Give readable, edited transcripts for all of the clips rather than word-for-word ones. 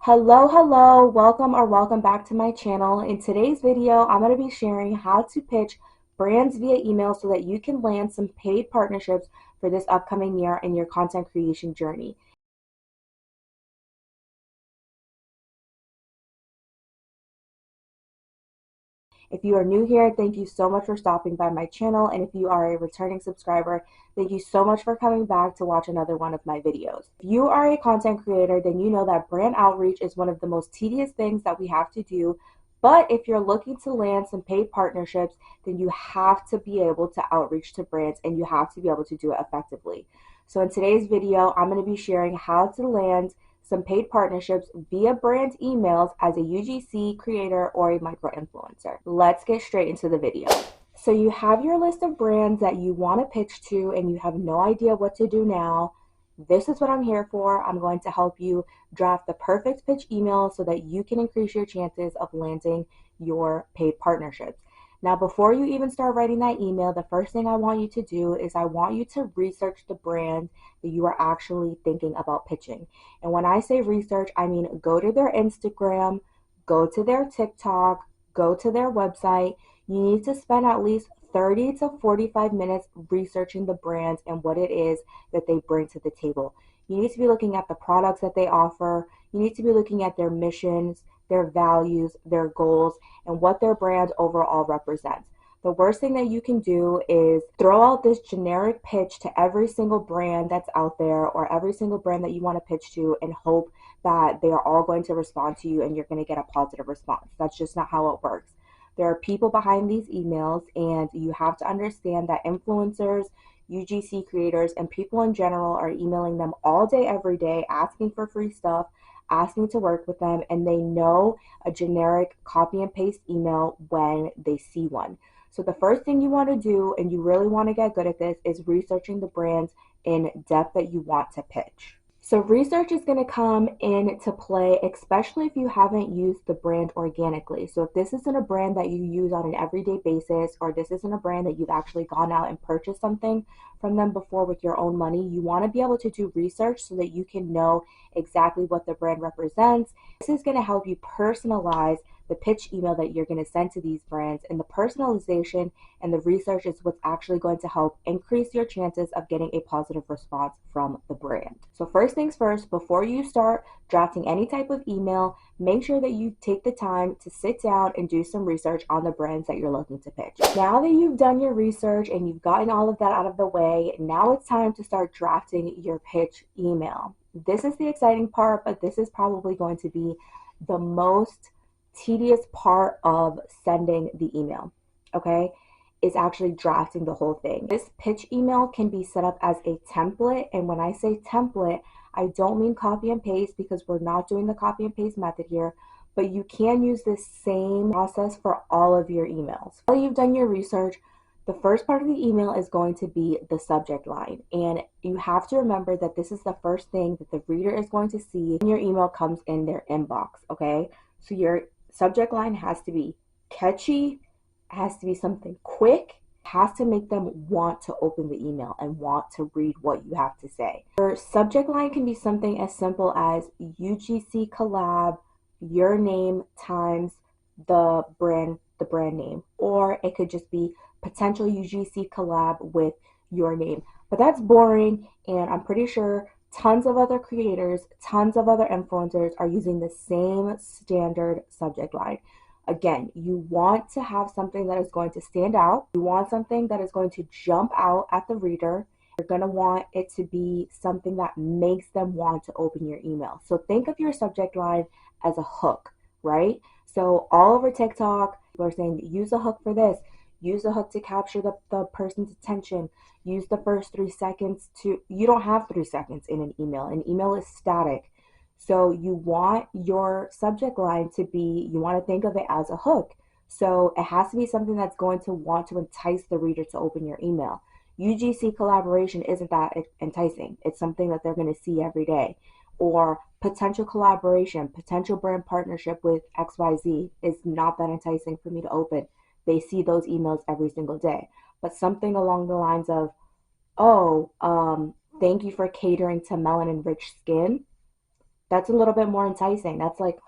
Hello, welcome back to my channel. In today's video, I'm going to be sharing how to pitch brands via email so that you can land some paid partnerships for this upcoming year in your content creation journey. If you are new here, thank you so much for stopping by my channel. And if you are a returning subscriber, thank you so much for coming back to watch another one of my videos. If you are a content creator, then you know that brand outreach is one of the most tedious things that we have to do. But if you're looking to land some paid partnerships, then you have to be able to outreach to brands and you have to be able to do it effectively. So in today's video, I'm going to be sharing how to land some paid partnerships via brand emails as a UGC creator or a micro influencer. Let's get straight into the video. So you have your list of brands that you want to pitch to and you have no idea what to do now. This is what I'm here for. I'm going to help you draft the perfect pitch email so that you can increase your chances of landing your paid partnerships. Now, before you even start writing that email, the first thing I want you to do is I want you to research the brand that you are actually thinking about pitching. And when I say research, I mean go to their Instagram, go to their TikTok, go to their website. You need to spend at least 30 to 45 minutes researching the brand and what it is that they bring to the table. You need to be looking at the products that they offer. You need to be looking at their missions, their values, their goals, and what their brand overall represents. The worst thing that you can do is throw out this generic pitch to every single brand that's out there or every single brand that you want to pitch to and hope that they are all going to respond to you and you're going to get a positive response. That's just not how it works. There are people behind these emails, and you have to understand that influencers, UGC creators, and people in general are emailing them all day, every day, asking for free stuff, asking to work with them, and they know a generic copy and paste email when they see one. So the first thing you want to do, and you really want to get good at this, is researching the brands in depth that you want to pitch. So research is going to come into play, especially if you haven't used the brand organically. So if this isn't a brand that you use on an everyday basis, or this isn't a brand that you've actually gone out and purchased something from them before with your own money, you want to be able to do research so that you can know exactly what the brand represents. This is going to help you personalize the pitch email that you're going to send to these brands, and the personalization and the research is what's actually going to help increase your chances of getting a positive response from the brand. So first things first, before you start drafting any type of email, make sure that you take the time to sit down and do some research on the brands that you're looking to pitch. Now that you've done your research and you've gotten all of that out of the way, now it's time to start drafting your pitch email. This is the exciting part, but this is probably going to be the most tedious part of sending the email, okay, is actually drafting the whole thing. This pitch email can be set up as a template, and when I say template, I don't mean copy and paste because we're not doing the copy and paste method here, but you can use this same process for all of your emails. While you've done your research, the first part of the email is going to be the subject line, and you have to remember that this is the first thing that the reader is going to see when your email comes in their inbox, okay? So your subject line has to be catchy, has to be something quick, has to make them want to open the email and want to read what you have to say. Your subject line can be something as simple as UGC collab, your name times the brand name, or it could just be potential UGC collab with your name. But that's boring, and I'm pretty sure tons of other creators, tons of other influencers are using the same standard subject line. Again, you want to have something that is going to stand out. You want something that is going to jump out at the reader. You're going to want it to be something that makes them want to open your email. So think of your subject line as a hook, right? So all over TikTok, people are saying, use a hook for this. Use a hook to capture the person's attention. Use the first 3 seconds to, you don't have 3 seconds in an email. An email is static. So you want your subject line to be, you want to think of it as a hook. So it has to be something that's going to want to entice the reader to open your email. UGC collaboration isn't that enticing. It's something that they're going to see every day. Or potential collaboration, potential brand partnership with XYZ is not that enticing for me to open. They see those emails every single day. But something along the lines of, oh, thank you for catering to melanin-rich skin. That's a little bit more enticing. That's like,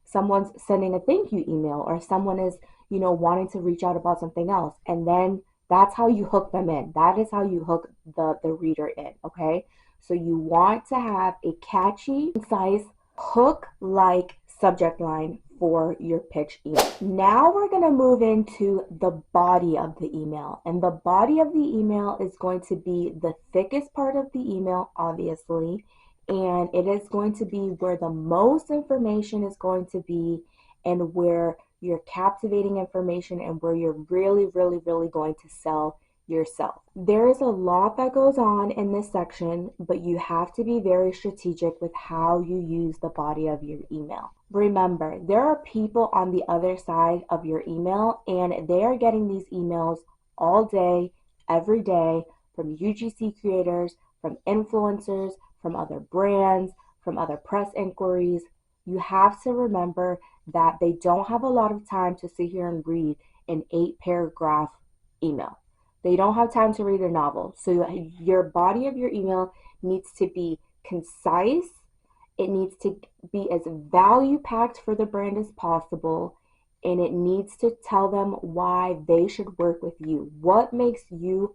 someone's sending a thank you email, or someone is, wanting to reach out about something else. And then that's how you hook them in. That is how you hook the reader in, okay? So you want to have a catchy, concise, hook-like subject line for your pitch email. Now we're going to move into the body of the email. And the body of the email is going to be the thickest part of the email, obviously. And it is going to be where the most information is going to be, and where you're captivating information, and where you're really, really, really going to sell yourself. There is a lot that goes on in this section, but you have to be very strategic with how you use the body of your email. Remember, there are people on the other side of your email, and they are getting these emails all day, every day, from UGC creators, from influencers, from other brands, from other press inquiries. You have to remember that they don't have a lot of time to sit here and read an 8-paragraph email. They don't have time to read a novel. So your body of your email needs to be concise. It needs to be as value-packed for the brand as possible. And it needs to tell them why they should work with you. What makes you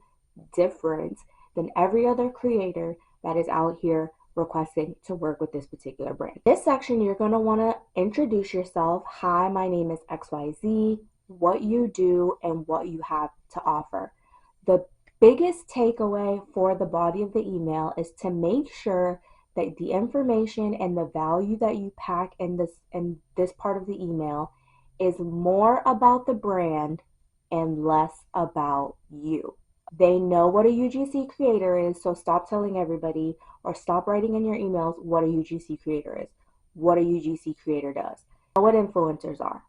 different than every other creator that is out here requesting to work with this particular brand. This section, you're going to want to introduce yourself. Hi, my name is XYZ, what you do, and what you have to offer. The biggest takeaway for the body of the email is to make sure that the information and the value that you pack in this part of the email is more about the brand and less about you. They know what a UGC creator is, so stop telling everybody, or stop writing in your emails what a UGC creator is, what a UGC creator does. Know what influencers are.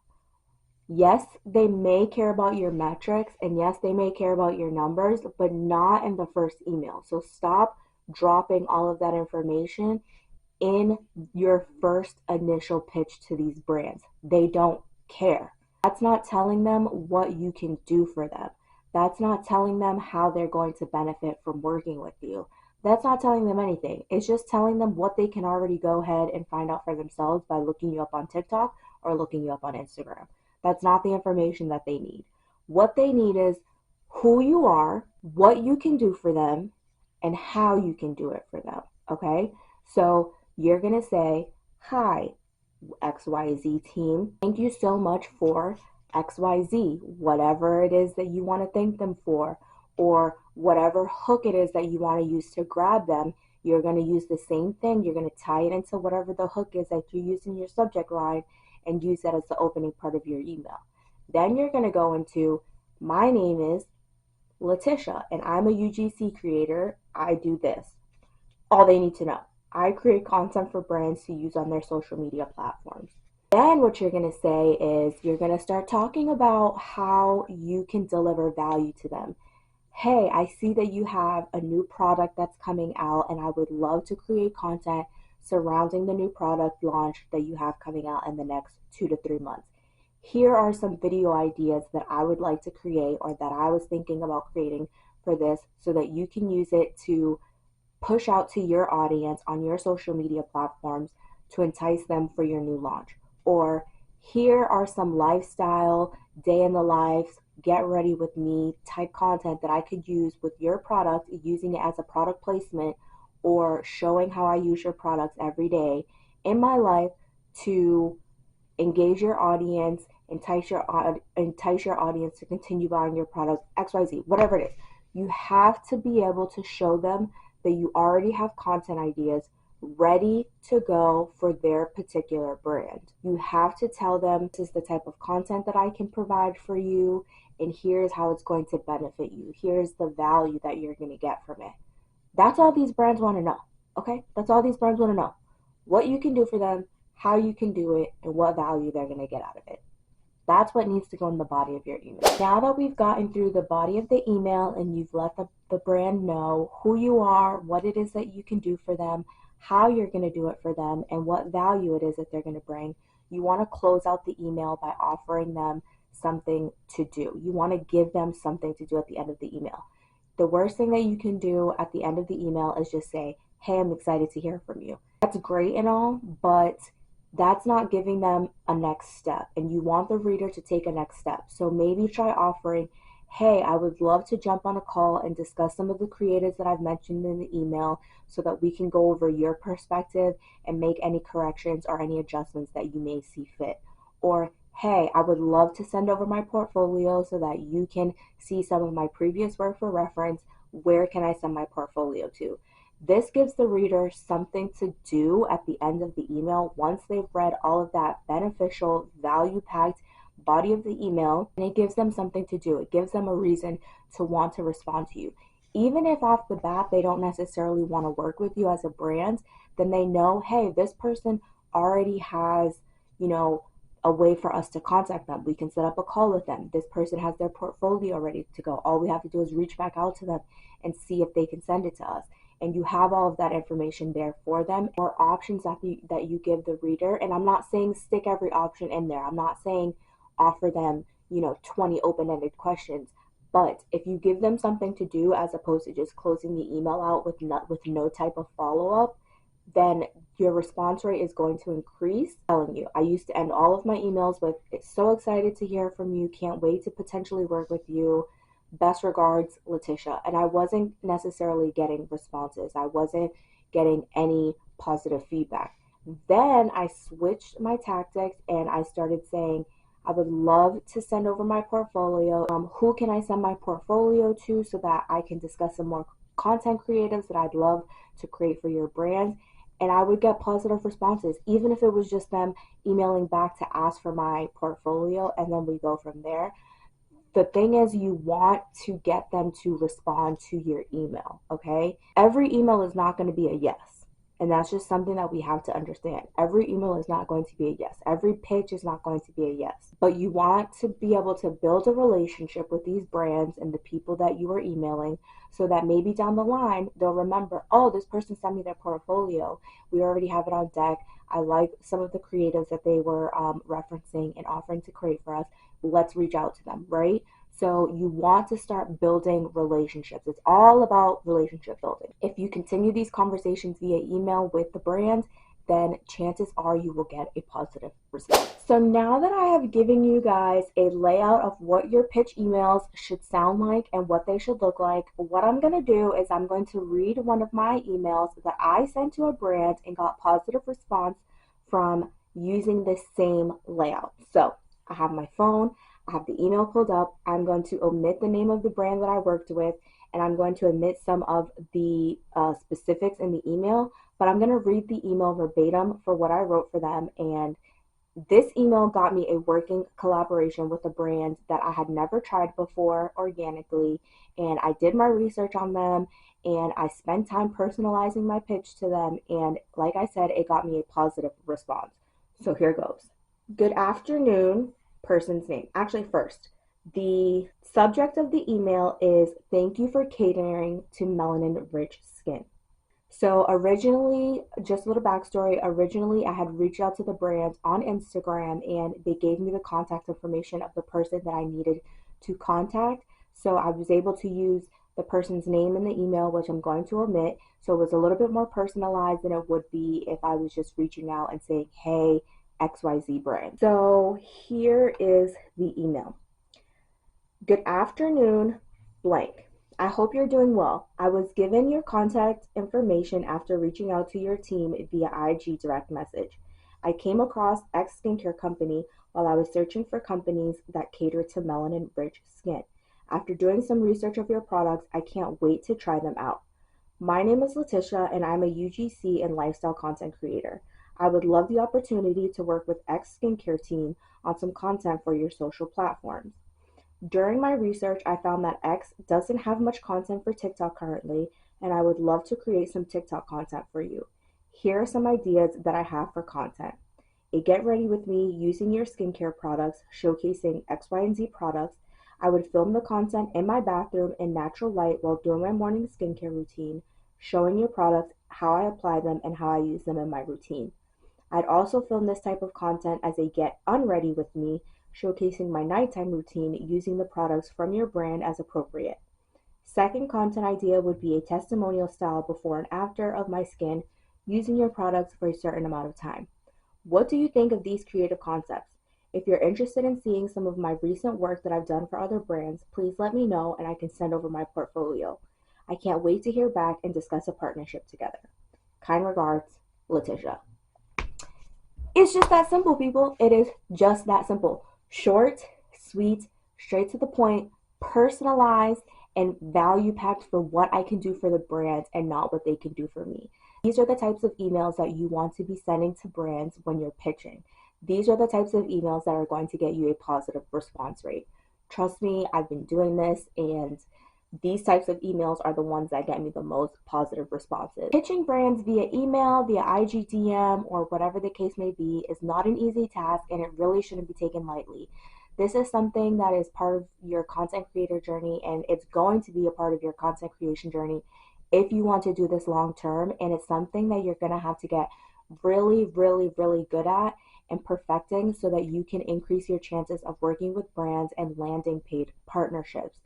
Yes, they may care about your metrics, and yes, they may care about your numbers, but not in the first email. So stop dropping all of that information in your first initial pitch to these brands. They don't care. That's not telling them what you can do for them. That's not telling them how they're going to benefit from working with you. That's not telling them anything. It's just telling them what they can already go ahead and find out for themselves by looking you up on TikTok or looking you up on Instagram. That's not the information that they need. What they need is who you are, what you can do for them, and how you can do it for them, okay? So you're going to say, hi, XYZ team. Thank you so much for XYZ, whatever it is that you want to thank them for, or whatever hook it is that you want to use to grab them. You're going to use the same thing. You're going to tie it into whatever the hook is that you use in your subject line, and use that as the opening part of your email. Then you're going to go into, my name is Letitia, and I'm a UGC creator. I do this. All they need to know. I create content for brands to use on their social media platforms. Then what you're going to say is you're going to start talking about how you can deliver value to them. Hey, I see that you have a new product that's coming out, and I would love to create content surrounding the new product launch that you have coming out in the next 2 to 3 months. Here are some video ideas that I would like to create, or that I was thinking about creating for this, so that you can use it to push out to your audience on your social media platforms to entice them for your new launch. Or here are some lifestyle, day in the life, get ready with me type content that I could use with your product, using it as a product placement, or showing how I use your products every day in my life to engage your audience, entice your audience to continue buying your product, XYZ, whatever it is. You have to be able to show them that you already have content ideas ready to go for their particular brand. You have to tell them, this is the type of content that I can provide for you, and here's how it's going to benefit you. Here's the value that you're going to get from it. That's all these brands want to know, okay? That's all these brands want to know. What you can do for them, how you can do it, and what value they're going to get out of it. That's what needs to go in the body of your email. Now that we've gotten through the body of the email and you've let the brand know who you are, what it is that you can do for them, how you're going to do it for them, and what value it is that they're going to bring, you want to close out the email by offering them something to do. You want to give them something to do at the end of the email. The worst thing that you can do at the end of the email is just say, hey, I'm excited to hear from you. That's great and all, but that's not giving them a next step. And you want the reader to take a next step. So maybe try offering, hey, I would love to jump on a call and discuss some of the creatives that I've mentioned in the email so that we can go over your perspective and make any corrections or any adjustments that you may see fit. Or, hey, I would love to send over my portfolio so that you can see some of my previous work for reference. Where can I send my portfolio to? This gives the reader something to do at the end of the email once they've read all of that beneficial, value-packed body of the email, and it gives them something to do. It gives them a reason to want to respond to you. Even if off the bat they don't necessarily want to work with you as a brand, then they know, hey, this person already has, you know, a way for us to contact them. We can set up a call with them. This person has their portfolio ready to go. All we have to do is reach back out to them and see if they can send it to us. And you have all of that information there for them, or options that you give the reader. And I'm not saying stick every option in there. I'm not saying offer them, 20 open-ended questions. But if you give them something to do as opposed to just closing the email out with no type of follow-up, then your response rate is going to increase. I'm telling you, I used to end all of my emails with, it's so excited to hear from you, can't wait to potentially work with you. Best regards, Letitia. And I wasn't necessarily getting responses. I wasn't getting any positive feedback. Then I switched my tactics and I started saying, I would love to send over my portfolio. Who can I send my portfolio to so that I can discuss some more content creatives that I'd love to create for your brand? And I would get positive responses, even if it was just them emailing back to ask for my portfolio, and then we go from there. The thing is, you want to get them to respond to your email, okay? Every email is not going to be a yes. And that's just something that we have to understand. Every email is not going to be a yes. Every pitch is not going to be a yes. But you want to be able to build a relationship with these brands and the people that you are emailing so that maybe down the line, they'll remember, oh, this person sent me their portfolio. We already have it on deck. I like some of the creatives that they were referencing and offering to create for us. Let's reach out to them, right? So you want to start building relationships. It's all about relationship building. If you continue these conversations via email with the brand, then chances are you will get a positive response. So now that I have given you guys a layout of what your pitch emails should sound like and what they should look like, what I'm going to do is I'm going to read one of my emails that I sent to a brand and got positive response from using this same layout. So I have my phone, I have the email pulled up. I'm going to omit the name of the brand that I worked with, and I'm going to omit some of the specifics in the email, but I'm going to read the email verbatim for what I wrote for them. And this email got me a working collaboration with a brand that I had never tried before organically, and I did my research on them, and I spent time personalizing my pitch to them, and like I said, it got me a positive response. So here goes. Good afternoon, person's name. Actually, first, the subject of the email is thank you for catering to melanin-rich skin. So originally, just a little backstory, originally I had reached out to the brand on Instagram and they gave me the contact information of the person that I needed to contact. So I was able to use the person's name in the email, which I'm going to omit. So it was a little bit more personalized than it would be if I was just reaching out and saying, hey, XYZ brand. So here is the email. Good afternoon, blank. I hope you're doing well. I was given your contact information after reaching out to your team via IG direct message. I came across X Skincare Company while I was searching for companies that cater to melanin-rich skin. After doing some research of your products, I can't wait to try them out. My name is Letitia and I'm a UGC and lifestyle content creator. I would love the opportunity to work with X Skincare team on some content for your social platforms. During my research, I found that X doesn't have much content for TikTok currently, and I would love to create some TikTok content for you. Here are some ideas that I have for content. A get ready with me using your skincare products, showcasing X, Y, and Z products. I would film the content in my bathroom in natural light while doing my morning skincare routine, showing your products, how I apply them, and how I use them in my routine. I'd also film this type of content as a get unready with me, showcasing my nighttime routine using the products from your brand as appropriate. Second content idea would be a testimonial style before and after of my skin using your products for a certain amount of time. What do you think of these creative concepts? If you're interested in seeing some of my recent work that I've done for other brands, please let me know and I can send over my portfolio. I can't wait to hear back and discuss a partnership together. Kind regards, Letitia. It's just that simple, people. It is just that simple. Short, sweet, straight to the point, personalized, and value packed for what I can do for the brand and not what they can do for me. These are the types of emails that you want to be sending to brands when you're pitching. These are the types of emails that are going to get you a positive response rate. Trust me, I've been doing this, and these types of emails are the ones that get me the most positive responses. Pitching brands via email, via IGDM, or whatever the case may be is not an easy task, and it really shouldn't be taken lightly. This is something that is part of your content creator journey, and it's going to be a part of your content creation journey if you want to do this long term, and it's something that you're going to have to get really, really, really good at and perfecting so that you can increase your chances of working with brands and landing paid partnerships.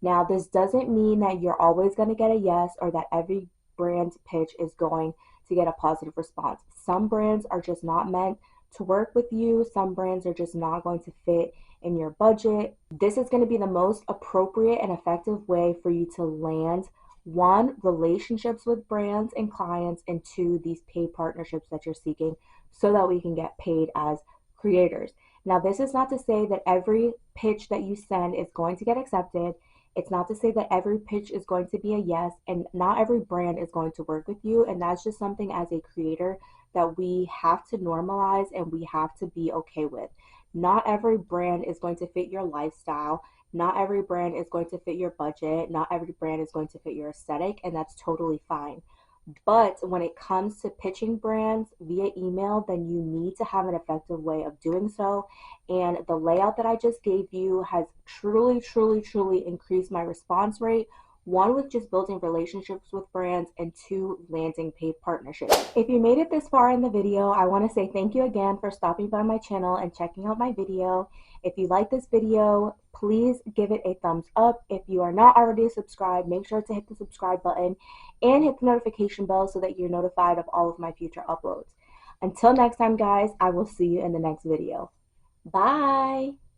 Now, this doesn't mean that you're always going to get a yes or that every brand pitch is going to get a positive response. Some brands are just not meant to work with you. Some brands are just not going to fit in your budget. This is going to be the most appropriate and effective way for you to land, one, relationships with brands and clients, and two, these paid partnerships that you're seeking so that we can get paid as creators. Now, this is not to say that every pitch that you send is going to get accepted. It's not to say that every pitch is going to be a yes, and not every brand is going to work with you. And that's just something as a creator that we have to normalize and we have to be okay with. Not every brand is going to fit your lifestyle. Not every brand is going to fit your budget. Not every brand is going to fit your aesthetic, and that's totally fine. But when it comes to pitching brands via email, then you need to have an effective way of doing so. And the layout that I just gave you has truly, truly, truly increased my response rate. One, with just building relationships with brands, and two, landing paid partnerships. If you made it this far in the video, I want to say thank you again for stopping by my channel and checking out my video. If you like this video, please give it a thumbs up. If you are not already subscribed, make sure to hit the subscribe button and hit the notification bell so that you're notified of all of my future uploads. Until next time, guys, I will see you in the next video. Bye!